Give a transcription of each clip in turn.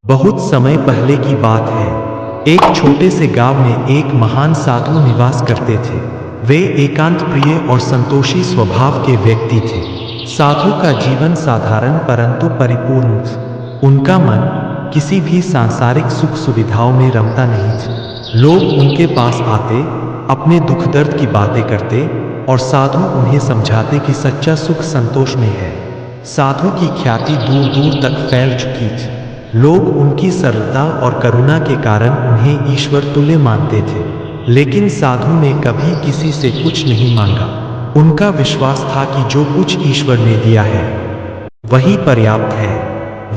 बहुत समय पहले की बात है। एक छोटे से गांव में एक महान साधु निवास करते थे। वे एकांत प्रिय और संतोषी स्वभाव के व्यक्ति थे। साधु का जीवन साधारण परंतु परिपूर्ण था। उनका मन किसी भी सांसारिक सुख सुविधाओं में रमता नहीं था। लोग उनके पास आते, अपने दुख दर्द की बातें करते और साधु उन्हें समझाते कि सच्चा सुख संतोष में है। साधु की ख्याति दूर दूर तक फैल चुकी थी। लोग उनकी सरलता और करुणा के कारण उन्हें ईश्वर तुल्य मानते थे। लेकिन साधु ने कभी किसी से कुछ नहीं मांगा। उनका विश्वास था कि जो कुछ ईश्वर ने दिया है वही पर्याप्त है।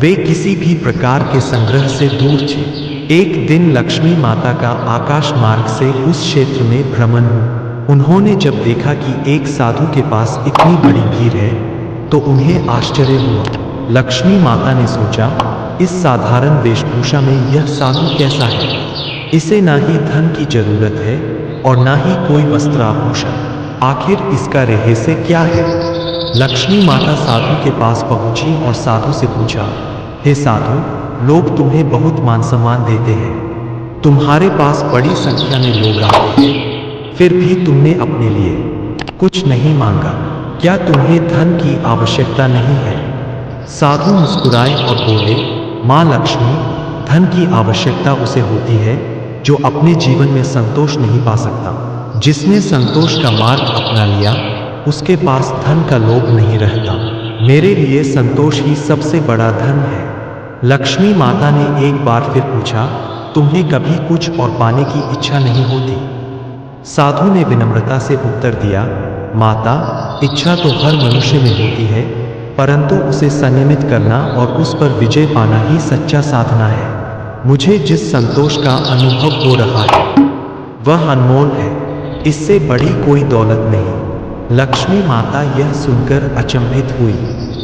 वे किसी भी प्रकार के संग्रह से दूर थे। एक दिन लक्ष्मी माता का आकाश मार्ग से उस क्षेत्र में भ्रमण हुआ। उन्होंने जब देखा कि एक साधु के पास इतनी बड़ी भीड़ है तो उन्हें आश्चर्य हुआ। लक्ष्मी माता ने सोचा, इस साधारण वेशभूषा में यह साधु कैसा है? इसे ना ही धन की जरूरत है और ना ही कोई वस्त्राभूषण। आखिर इसका रहस्य क्या है? लक्ष्मी माता साधु के पास पहुंची और साधु से पूछा, हे साधु, लोग तुम्हें बहुत मान सम्मान देते हैं। तुम्हारे पास बड़ी संख्या में लोग आते हैं, फिर भी तुमने अपने लिए कुछ नहीं मांगा। क्या तुम्हें धन की आवश्यकता नहीं है? साधु मुस्कुराए और बोले, माँ लक्ष्मी, धन की आवश्यकता उसे होती है जो अपने जीवन में संतोष नहीं पा सकता। जिसने संतोष का मार्ग अपना लिया उसके पास धन का लोभ नहीं रहता। मेरे लिए संतोष ही सबसे बड़ा धन है। लक्ष्मी माता ने एक बार फिर पूछा, तुम्हें कभी कुछ और पाने की इच्छा नहीं होती? साधु ने विनम्रता से उत्तर दिया, माता, इच्छा तो हर मनुष्य में होती है, परंतु उसे संयमित करना और उस पर विजय पाना ही सच्चा साधना है। मुझे जिस संतोष का अनुभव हो रहा है वह अनमोल है। इससे बड़ी कोई दौलत नहीं। लक्ष्मी माता यह सुनकर अचंभित हुई।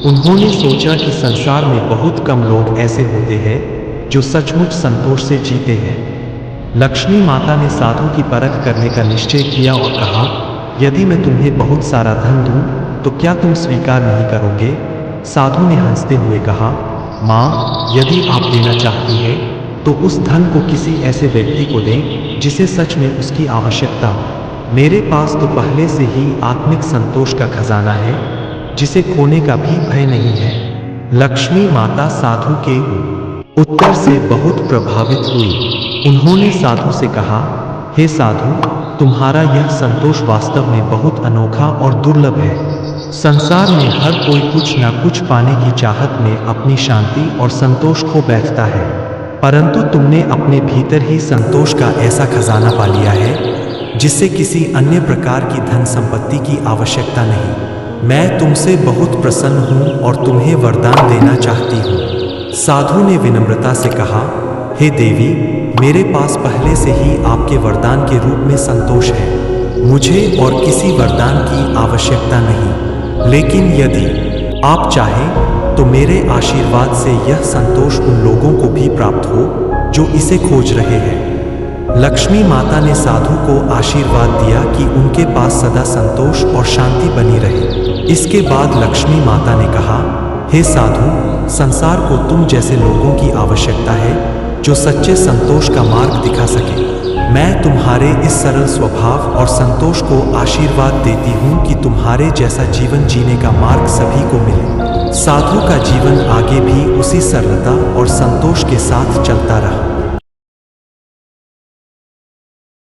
उन्होंने सोचा कि संसार में बहुत कम लोग ऐसे होते हैं जो सचमुच संतोष से जीते हैं। लक्ष्मी माता ने साधु की परख करने का निश्चय किया और कहा, यदि मैं तुम्हें बहुत सारा धन दूं तो क्या तुम स्वीकार नहीं करोगे? साधु ने हंसते हुए कहा, माँ, यदि आप देना चाहती है तो उस धन को किसी ऐसे व्यक्ति को दें जिसे सच में उसकी आवश्यकता हो। मेरे पास तो पहले से ही आत्मिक संतोष का खजाना है जिसे खोने का भी भय नहीं है। लक्ष्मी माता साधु के उत्तर से बहुत प्रभावित हुई। उन्होंने साधु से कहा, हे साधु, तुम्हारा यह संतोष वास्तव में बहुत अनोखा और दुर्लभ है। संसार में हर कोई कुछ ना कुछ पाने की चाहत में अपनी शांति और संतोष खो बैठता है, परंतु तुमने अपने भीतर ही संतोष का ऐसा खजाना पा लिया है जिससे किसी अन्य प्रकार की धन संपत्ति की आवश्यकता नहीं। मैं तुमसे बहुत प्रसन्न हूँ और तुम्हें वरदान देना चाहती हूँ। साधु ने विनम्रता से कहा, हे देवी, मेरे पास पहले से ही आपके वरदान के रूप में संतोष है। मुझे और किसी वरदान की आवश्यकता नहीं। लेकिन यदि आप चाहें तो मेरे आशीर्वाद से यह संतोष उन लोगों को भी प्राप्त हो जो इसे खोज रहे हैं। लक्ष्मी माता ने साधु को आशीर्वाद दिया कि उनके पास सदा संतोष और शांति बनी रहे। इसके बाद लक्ष्मी माता ने कहा, हे साधु, संसार को तुम जैसे लोगों की आवश्यकता है जो सच्चे संतोष का मार्ग दिखा सके। मैं तुम्हारे इस सरल स्वभाव और संतोष को आशीर्वाद देती हूँ कि तुम्हारे जैसा जीवन जीने का मार्ग सभी को मिले। साधु का जीवन आगे भी उसी सरलता और संतोष के साथ चलता रहा।